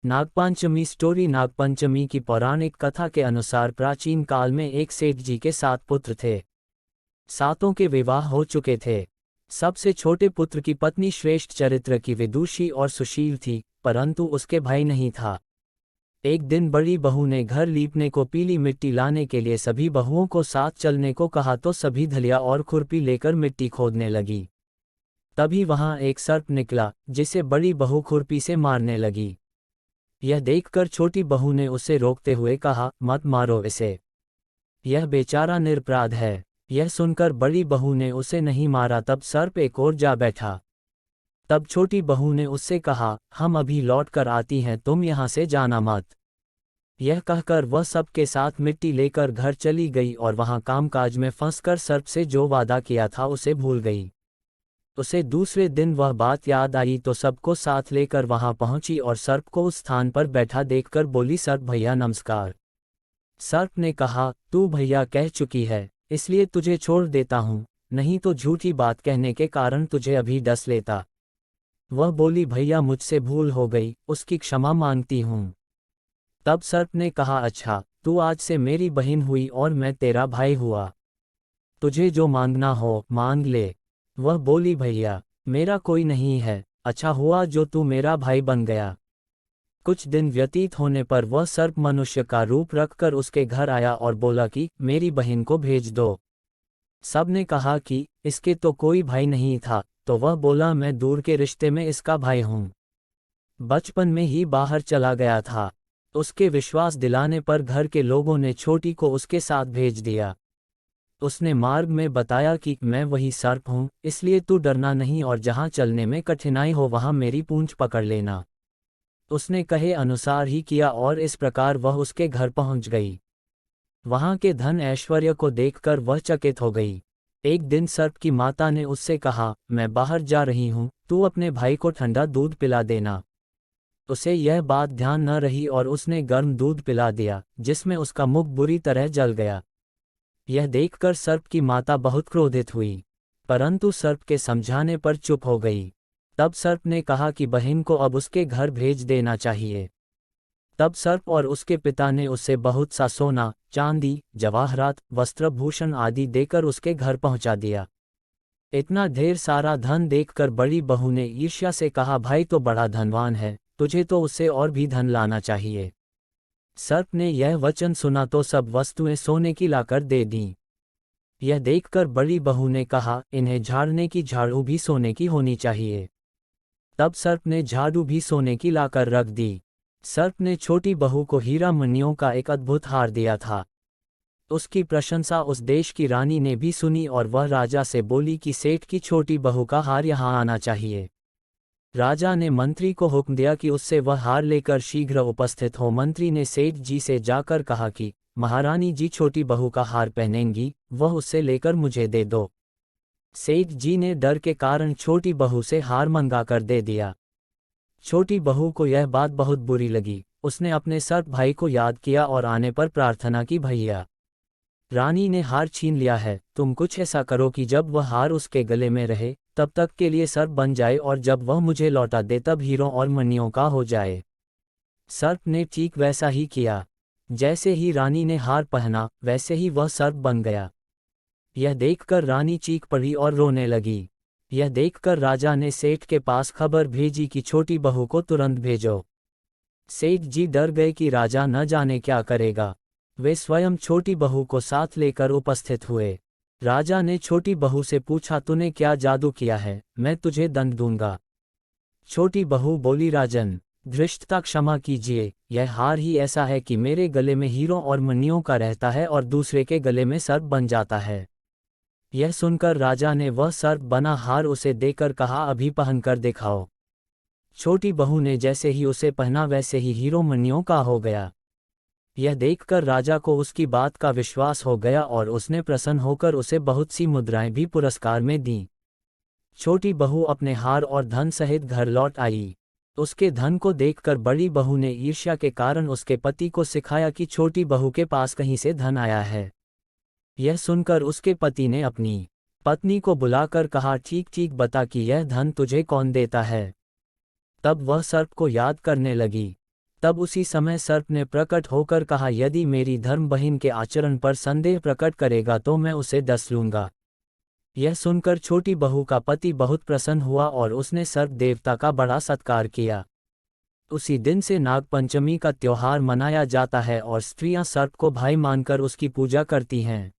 Nagpanchami story. Nagpanchami की पौराणिक कथा के अनुसार प्राचीन काल में एक सेठ जी के 7 पुत्र थे। सातों के विवाह हो चुके थे। सबसे छोटे पुत्र की पत्नी श्रेष्ठ चरित्र की विदुषी और सुशील थी, परंतु उसके भाई नहीं था। एक दिन बड़ी बहू ने घर लीपने को पीली मिट्टी लाने के लिए सभी बहुओं को साथ चलने को कहा तो सभी धलिया और खुरपी लेकर मिट्टी खोदने लगी। तभी वहां एक सर्प निकला, जिसे बड़ी बहू खुरपी से मारने लगी। यह देखकर छोटी बहू ने उसे रोकते हुए कहा, मत मारो इसे, यह बेचारा निरपराध है। यह सुनकर बड़ी बहू ने उसे नहीं मारा। तब सर्प एक ओर जा बैठा। तब छोटी बहू ने उससे कहा, हम अभी लौट कर आती हैं, तुम यहाँ से जाना मत। यह कहकर वह सबके साथ मिट्टी लेकर घर चली गई और वहां कामकाज में फंसकर सर्प से जो वादा किया था उसे भूल गई। उसे दूसरे दिन वह बात याद आई तो सबको साथ लेकर वहां पहुंची और सर्प को उस स्थान पर बैठा देखकर बोली, सर्प भैया नमस्कार। सर्प ने कहा, तू भैया कह चुकी है, इसलिए तुझे छोड़ देता हूं, नहीं तो झूठी बात कहने के कारण तुझे अभी डस लेता। वह बोली, भैया मुझसे भूल हो गई, उसकी क्षमा मांगती हूं। तब सर्प ने कहा, अच्छा, तू आज से मेरी बहन हुई और मैं तेरा भाई हुआ, तुझे जो मांगना हो मांग ले। वह बोली, भैया मेरा कोई नहीं है, अच्छा हुआ जो तू मेरा भाई बन गया। कुछ दिन व्यतीत होने पर वह सर्प मनुष्य का रूप रखकर उसके घर आया और बोला कि मेरी बहन को भेज दो। सब ने कहा कि इसके तो कोई भाई नहीं था, तो वह बोला, मैं दूर के रिश्ते में इसका भाई हूं, बचपन में ही बाहर चला गया था। उसके विश्वास दिलाने पर घर के लोगों ने छोटी को उसके साथ भेज दिया। उसने मार्ग में बताया कि मैं वही सर्प हूँ, इसलिए तू डरना नहीं और जहाँ चलने में कठिनाई हो वहाँ मेरी पूंछ पकड़ लेना। उसने कहे अनुसार ही किया और इस प्रकार वह उसके घर पहुँच गई। वहाँ के धन ऐश्वर्य को देखकर वह चकित हो गई। एक दिन सर्प की माता ने उससे कहा, मैं बाहर जा रही हूँ, तू अपने भाई को ठंडा दूध पिला देना। उसे यह बात ध्यान न रही और उसने गर्म दूध पिला दिया, जिसमें उसका मुख बुरी तरह जल गया। यह देखकर सर्प की माता बहुत क्रोधित हुई, परंतु सर्प के समझाने पर चुप हो गई। तब सर्प ने कहा कि बहन को अब उसके घर भेज देना चाहिए। तब सर्प और उसके पिता ने उसे बहुत सा सोना, चांदी, जवाहरात, वस्त्रभूषण आदि देकर उसके घर पहुंचा दिया। इतना ढेर सारा धन देखकर बड़ी बहू ने ईर्ष्या से कहा, भाई तो बड़ा धनवान है, तुझे तो उससे और भी धन लाना चाहिए। सर्प ने यह वचन सुना तो सब वस्तुएं सोने की लाकर दे दीं। यह देखकर बड़ी बहू ने कहा, इन्हें झाड़ने की झाड़ू भी सोने की होनी चाहिए। तब सर्प ने झाड़ू भी सोने की लाकर रख दी। सर्प ने छोटी बहू को हीरा मणियों का एक अद्भुत हार दिया था। उसकी प्रशंसा उस देश की रानी ने भी सुनी और वह राजा से बोली कि सेठ की छोटी बहू का हार यहाँ आना चाहिए। राजा ने मंत्री को हुक्म दिया कि उससे वह हार लेकर शीघ्र उपस्थित हो। मंत्री ने सेठ जी से जाकर कहा कि महारानी जी छोटी बहू का हार पहनेंगी, वह उससे लेकर मुझे दे दो। सेठ जी ने डर के कारण छोटी बहू से हार मंगाकर दे दिया। छोटी बहू को यह बात बहुत बुरी लगी। उसने अपने सर्प भाई को याद किया और आने पर प्रार्थना की, भैया रानी ने हार छीन लिया है, तुम कुछ ऐसा करो कि जब वह हार उसके गले में रहे तब तक के लिए सर्प बन जाए और जब वह मुझे लौटा दे तब हीरों और मणियों का हो जाए। सर्प ने ठीक वैसा ही किया। जैसे ही रानी ने हार पहना वैसे ही वह सर्प बन गया। यह देखकर रानी चीख पड़ी और रोने लगी। यह देखकर राजा ने सेठ के पास खबर भेजी कि छोटी बहू को तुरंत भेजो। सेठ जी डर गए कि राजा न जाने क्या करेगा। वे स्वयं छोटी बहू को साथ लेकर उपस्थित हुए। राजा ने छोटी बहू से पूछा, तूने क्या जादू किया है, मैं तुझे दंड दूंगा। छोटी बहू बोली, राजन धृष्टता क्षमा कीजिए, यह हार ही ऐसा है कि मेरे गले में हीरों और मणियों का रहता है और दूसरे के गले में सर्प बन जाता है। यह सुनकर राजा ने वह सर्प बना हार उसे देकर कहा, अभी पहनकर दिखाओ। छोटी बहू ने जैसे ही उसे पहना वैसे ही हीरों मणियों का हो गया। यह देखकर राजा को उसकी बात का विश्वास हो गया और उसने प्रसन्न होकर उसे बहुत सी मुद्राएं भी पुरस्कार में दीं। छोटी बहू अपने हार और धन सहित घर लौट आई। उसके धन को देखकर बड़ी बहू ने ईर्ष्या के कारण उसके पति को सिखाया कि छोटी बहू के पास कहीं से धन आया है। यह सुनकर उसके पति ने अपनी पत्नी को बुलाकर कहा, ठीक ठीक बता कि यह धन तुझे कौन देता है। तब वह सर्प को याद करने लगी। तब उसी समय सर्प ने प्रकट होकर कहा, यदि मेरी धर्म बहन के आचरण पर संदेह प्रकट करेगा तो मैं उसे दस लूंगा। यह सुनकर छोटी बहू का पति बहुत प्रसन्न हुआ और उसने सर्प देवता का बड़ा सत्कार किया। उसी दिन से नागपंचमी का त्योहार मनाया जाता है और स्त्रियां सर्प को भाई मानकर उसकी पूजा करती हैं।